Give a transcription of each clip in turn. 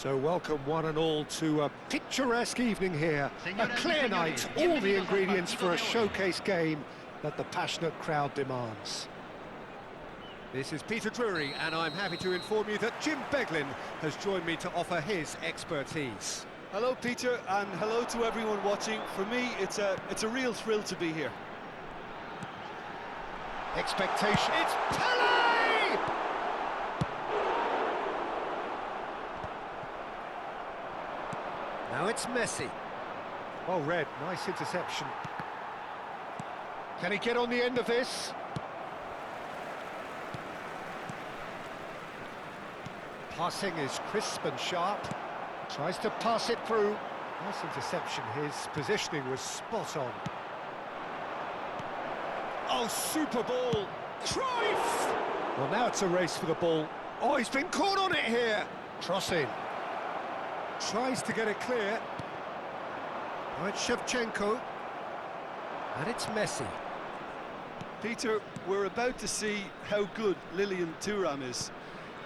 So welcome one and all to a picturesque evening here. A clear night, all the ingredients for a showcase game that the passionate crowd demands. This is Peter Drury, and I'm happy to inform you that Jim Beglin has joined me to offer his expertise. Hello, Peter, and hello to everyone watching. For me, it's a real thrill to be here. Expectation, it's Pele! Now it's Messi. Well read, nice interception. Can he get on the end of this? Passing is crisp and sharp. Tries to pass it through. Nice interception, his positioning was spot on. Oh, super ball! Cruyff! Well, now it's a race for the ball. Oh, he's been caught on it here! Cross in. Tries to get it clear. Now it's Shevchenko. And it's Messi. Peter, we're about to see how good Lilian Thuram is.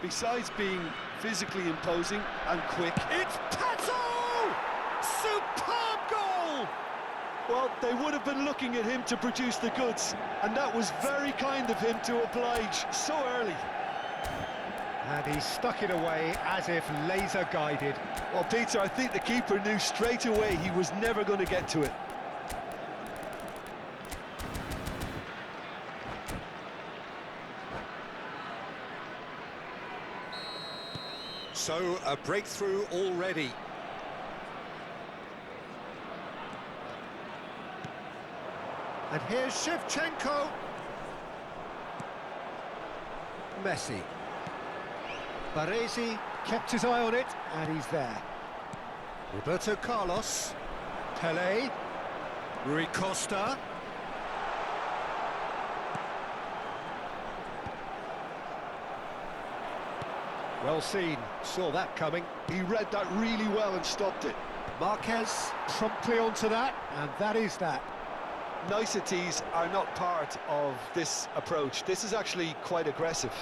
Besides being physically imposing and quick, It's Pato! Superb goal! well, they would have been looking at him to produce the goods, and that was very kind of him to oblige so early. And he stuck it away as if laser-guided. Well, Peter, I think the keeper knew straight away he was never going to get to it. So, a breakthrough already. And here's Shevchenko. Messi. Baresi kept his eye on it, and he's there. Roberto Carlos. Pele. Rui Costa. Well seen, saw that coming. He read that really well and stopped it. Marquez promptly onto that, and that is that. Niceties are not part of this approach. This is actually quite aggressive.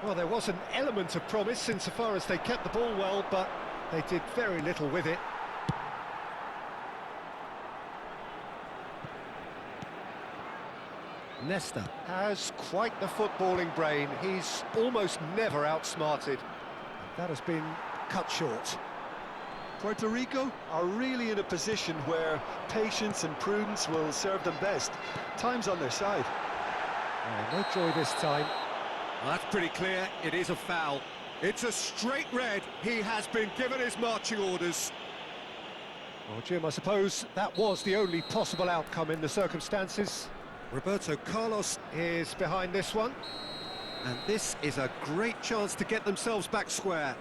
Well, there was an element of promise insofar as they kept the ball well, but they did very little with it. Nesta has quite the footballing brain. He's almost never outsmarted. That has been cut short. Puerto Rico are really in a position where patience and prudence will serve them best. Time's on their side. No joy this time. Well, that's pretty clear. It is a foul. It's a straight red. He has been given his marching orders. Well, Jim, I suppose that was the only possible outcome in the circumstances. Roberto Carlos is behind this one. And this is a great chance to get themselves back square.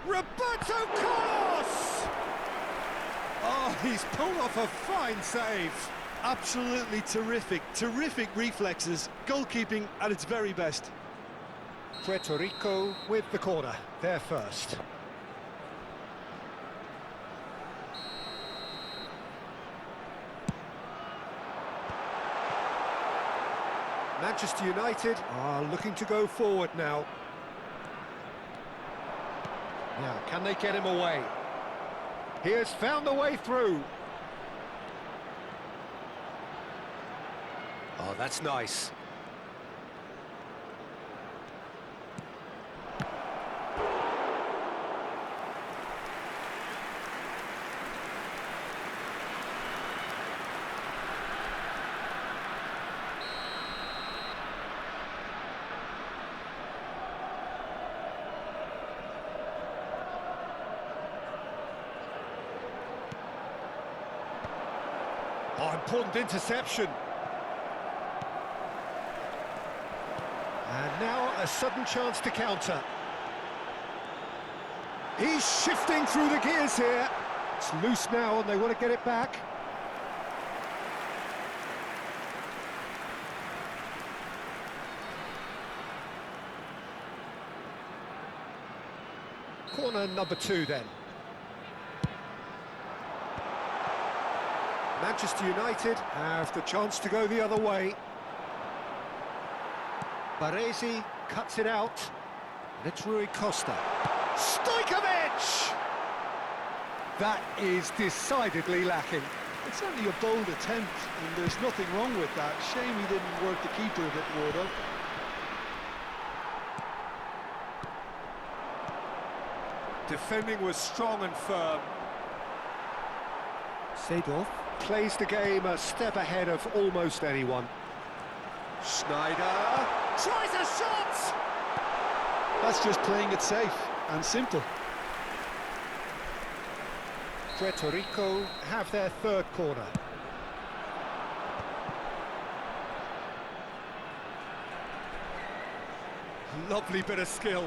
Roberto Carlos! Oh, he's pulled off a fine save. Absolutely terrific reflexes, goalkeeping at its very best. Puerto Rico with the corner, they're first. Manchester United are looking to go forward now. Now, can they get him away? He has found a way through. Oh, that's nice. Oh, important interception. And now a sudden chance to counter. He's shifting through the gears here. It's loose now and they want to get it back. Corner number 2 then. Manchester United have the chance to go the other way. Baresi cuts it out. And it's Rui Costa. Stojkovic! That is decidedly lacking. It's certainly a bold attempt, and there's nothing wrong with that. Shame he didn't work the keeper a bit more, though. Defending was strong and firm. Seedorf plays the game a step ahead of almost anyone. Schneider tries a shot! That's just playing it safe and simple. Puerto Rico have their third corner. Lovely bit of skill.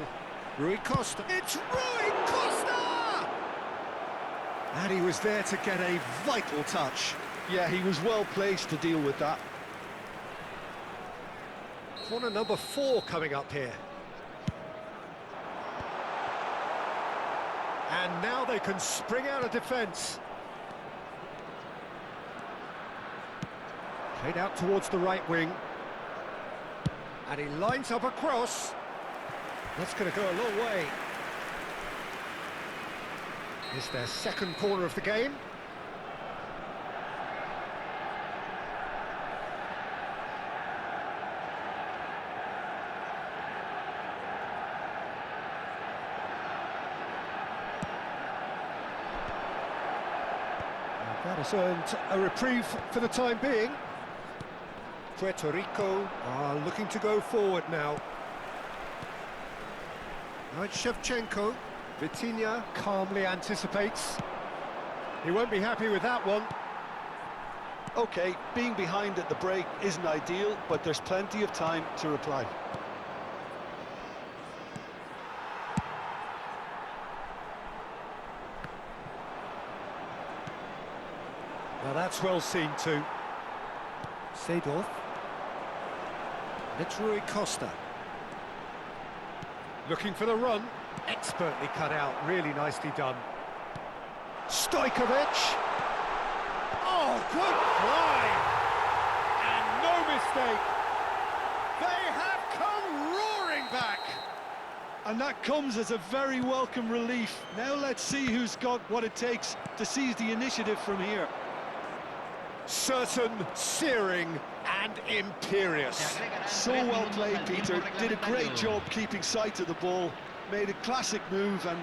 Rui Costa. It's Rui Costa! And he was there to get a vital touch. Yeah, he was well placed to deal with that. Corner number 4 coming up here. And now they can spring out of defence. Played out towards the right wing. And he lines up a cross. That's going to go a long way. It's their second corner of the game. That has earned a reprieve for the time being. Puerto Rico are looking to go forward now. Now it's Shevchenko. Vitinha calmly anticipates. He won't be happy with that one. OK, being behind at the break isn't ideal, but there's plenty of time to reply. Now that's well seen too. Seedorf. It's Rui Costa. Looking for the run. Expertly cut out, really nicely done. Stojkovic. Oh, good fly! And no mistake. They have come roaring back. And that comes as a very welcome relief. Now let's see who's got what it takes to seize the initiative from here. Certain, searing and imperious. So well played, Peter. Did a great job keeping sight of the ball. Made a classic move and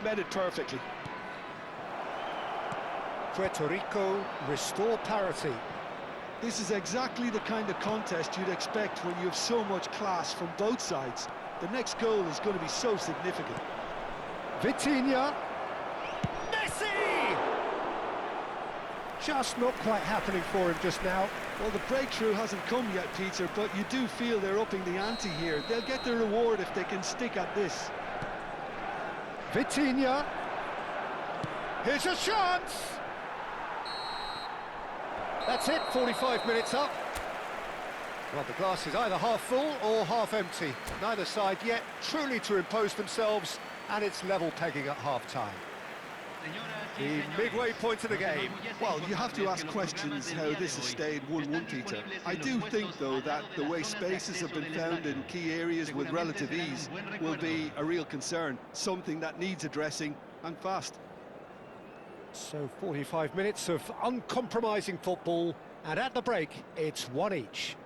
met it perfectly. Puerto Rico restore parity. This is exactly the kind of contest you'd expect when you have so much class from both sides. The next goal is going to be so significant. Vitinha. Messi! Just not quite happening for him just now. Well, the breakthrough hasn't come yet, Peter, but you do feel they're upping the ante here. They'll get their reward if they can stick at this. Vitinha. Here's a chance! That's it, 45 minutes up. Well, the glass is either half full or half empty. Neither side yet truly to impose themselves, and it's level pegging at half-time. The midway point of the game. Well, you have to ask questions how this has stayed 1-1, Peter. I do think, though, that the way spaces have been found in key areas with relative ease will be a real concern, something that needs addressing, and fast. So 45 minutes of uncompromising football, and at the break, it's one each.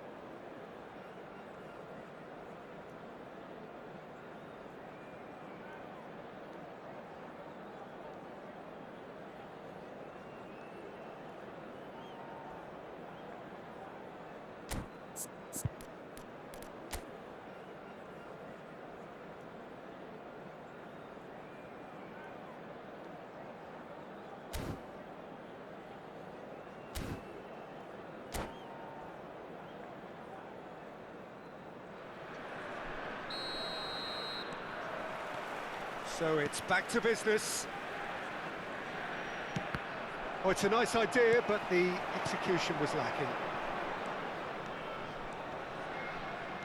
So it's back to business. Oh, it's a nice idea, but the execution was lacking.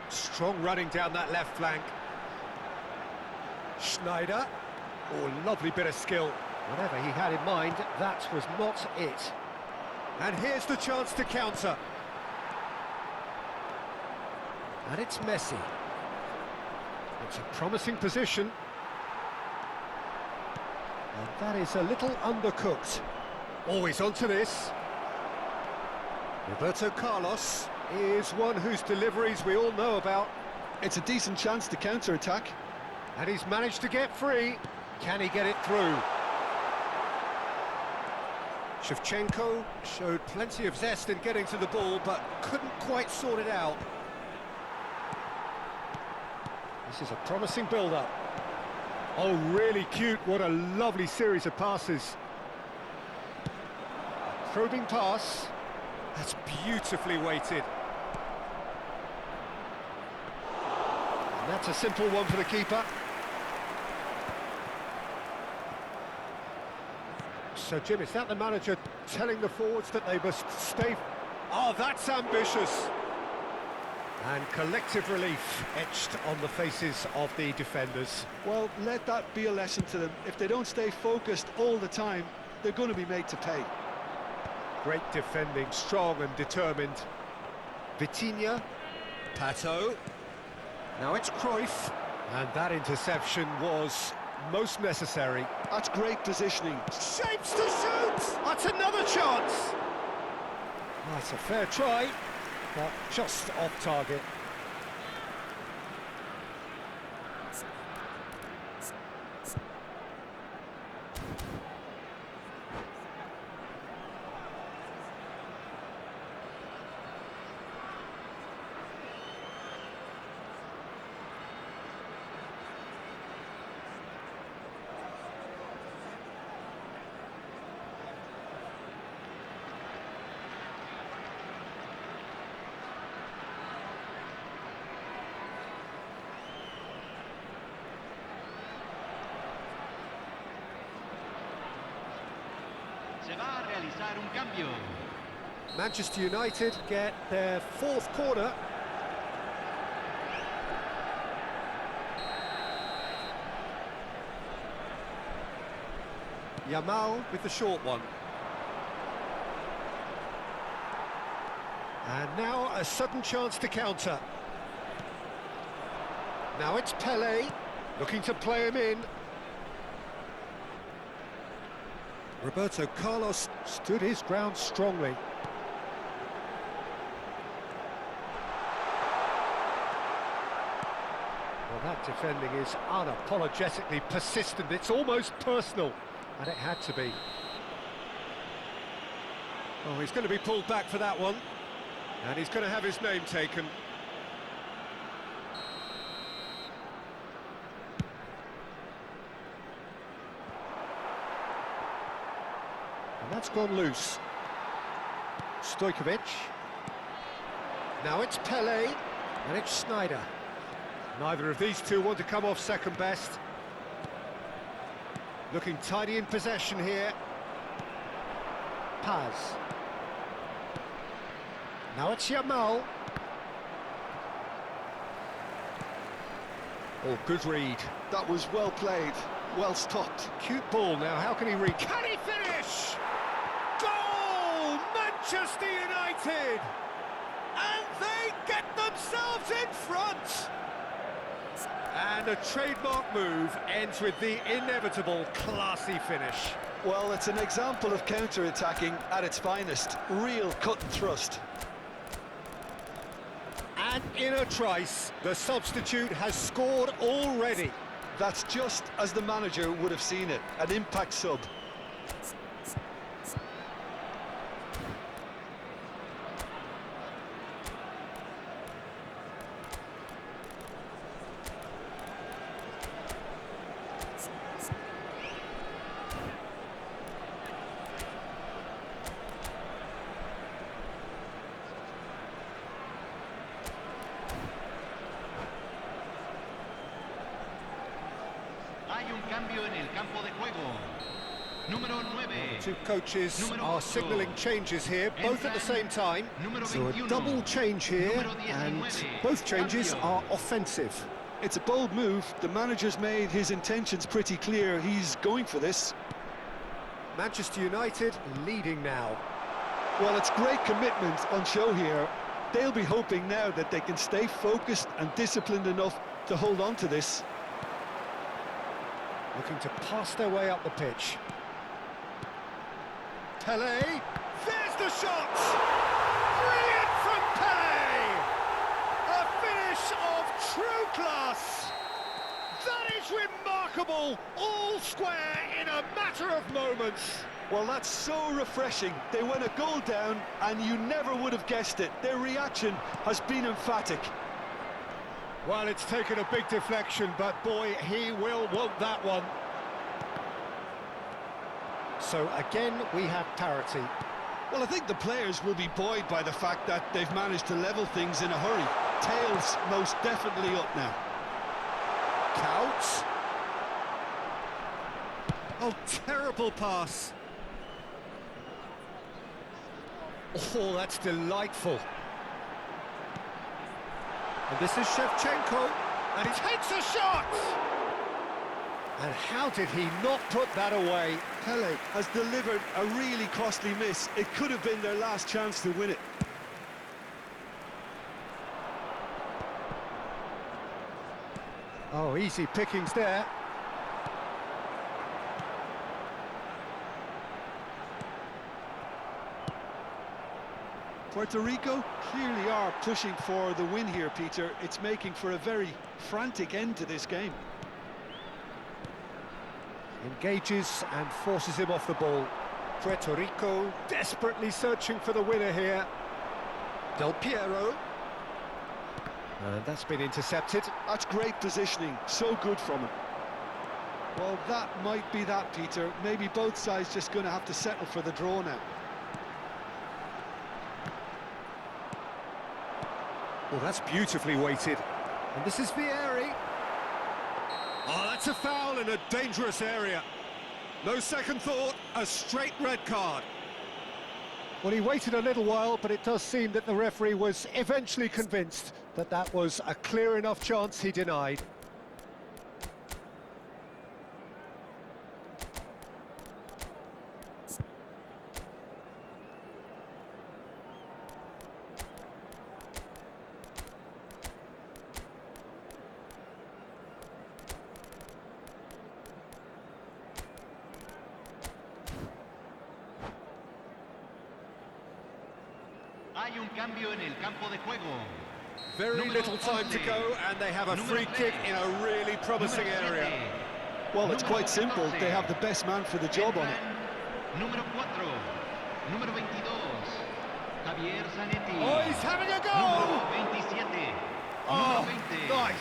Strong running down that left flank. Schneider. Oh, lovely bit of skill. Whatever he had in mind, that was not it. And here's the chance to counter. And it's Messi. It's a promising position. And that is a little undercooked. Always onto this. Roberto Carlos is one whose deliveries we all know about. It's a decent chance to counter-attack. And he's managed to get free. Can he get it through? Shevchenko showed plenty of zest in getting to the ball, but couldn't quite sort it out. This is a promising build-up. Oh, really cute. What a lovely series of passes. Probing pass. That's beautifully weighted. And that's a simple one for the keeper. So, Jim, is that the manager telling the forwards that they must stay... Oh, that's ambitious! And collective relief etched on the faces of the defenders. Well, let that be a lesson to them. If they don't stay focused all the time, they're going to be made to pay. Great defending, strong and determined. Vitinha. Pato. Now it's Cruyff. And that interception was most necessary. That's great positioning. Shapes to shoot! That's another chance! That's a fair try, but just off target. Se va a realizar un cambio. Manchester United get their fourth corner. Yamal with the short one. And now a sudden chance to counter. Now it's Pelé, looking to play him in. Roberto Carlos stood his ground strongly. Well, that defending is unapologetically persistent. It's almost personal, and it had to be. Oh, he's going to be pulled back for that one, and he's going to have his name taken. And that's gone loose. Stojkovic. Now it's Pelé, and it's Sneijder. Neither of these two want to come off second best. Looking tidy in possession here. Paz. Now it's Yamal. Oh, good read. That was well played, well stopped. Cute ball now, how can he read? Can he finish? Goal! Manchester United! And they get themselves in front! And a trademark move ends with the inevitable classy finish. Well, it's an example of counter-attacking at its finest. Real cut and thrust. And in a trice, the substitute has scored already. That's just as the manager would have seen it, an impact sub. Hay un cambio en el campo de juego. Número 9. Two coaches are signalling changes here, both at the same time. So a double change here, and both changes are offensive. It's a bold move. The manager's made his intentions pretty clear. He's going for this. Manchester United leading now. Well, it's great commitment on show here. They'll be hoping now that they can stay focused and disciplined enough to hold on to this. Looking to pass their way up the pitch. Pele, there's the shot! Brilliant from Pele! A finish of true class! That is remarkable, all square in a matter of moments. Well, that's so refreshing. They went a goal down and you never would have guessed it. Their reaction has been emphatic. Well, it's taken a big deflection, but boy, he will want that one. So again, we have parity. Well, I think the players will be buoyed by the fact that they've managed to level things in a hurry. Tails most definitely up now. Counts. Oh, terrible pass. Oh, that's delightful. And this is Shevchenko, and he takes a shot! And how did he not put that away? Pele has delivered a really costly miss. It could have been their last chance to win it. Oh, easy pickings there. Puerto Rico clearly are pushing for the win here, Peter. It's making for a very frantic end to this game. Engages and forces him off the ball. Puerto Rico desperately searching for the winner here. Del Piero. And that's been intercepted. That's great positioning, so good from him. Well, that might be that, Peter. Maybe both sides just going to have to settle for the draw now. Well, that's beautifully weighted. And this is Vieri. Oh, that's a foul in a dangerous area. No second thought, a straight red card. Well, he waited a little while, but it does seem that the referee was eventually convinced that that was a clear enough chance he denied. Hay un cambio en el campo de juego. Very little time to go, and they have a free kick in a really promising area. Well, it's quite simple. They have the best man for the job on it. Número 4, número 22, Javier Zanetti. Oh, he's having a go! Número 27, Oh, número 20. nice,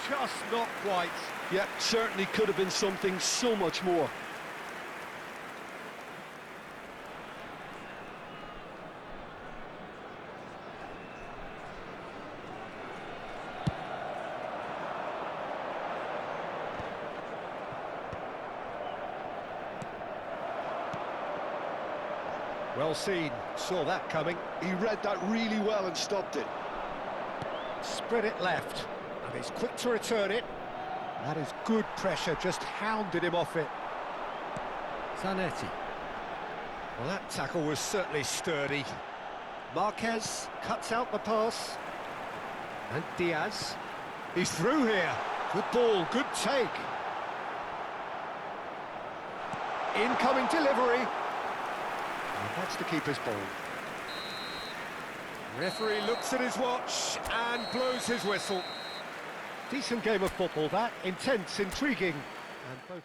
just not quite. Yeah, certainly could have been something so much more. Well seen, saw that coming. He read that really well and stopped it. Spread it left, and he's quick to return it. That is good pressure, just hounded him off it. Zanetti. Well, that tackle was certainly sturdy. Marquez cuts out the pass. And Diaz. He's through here. Good ball, good take. Incoming delivery. And that's the keeper's ball. Referee looks at his watch and blows his whistle. Decent game of football, that. Intense, intriguing. And both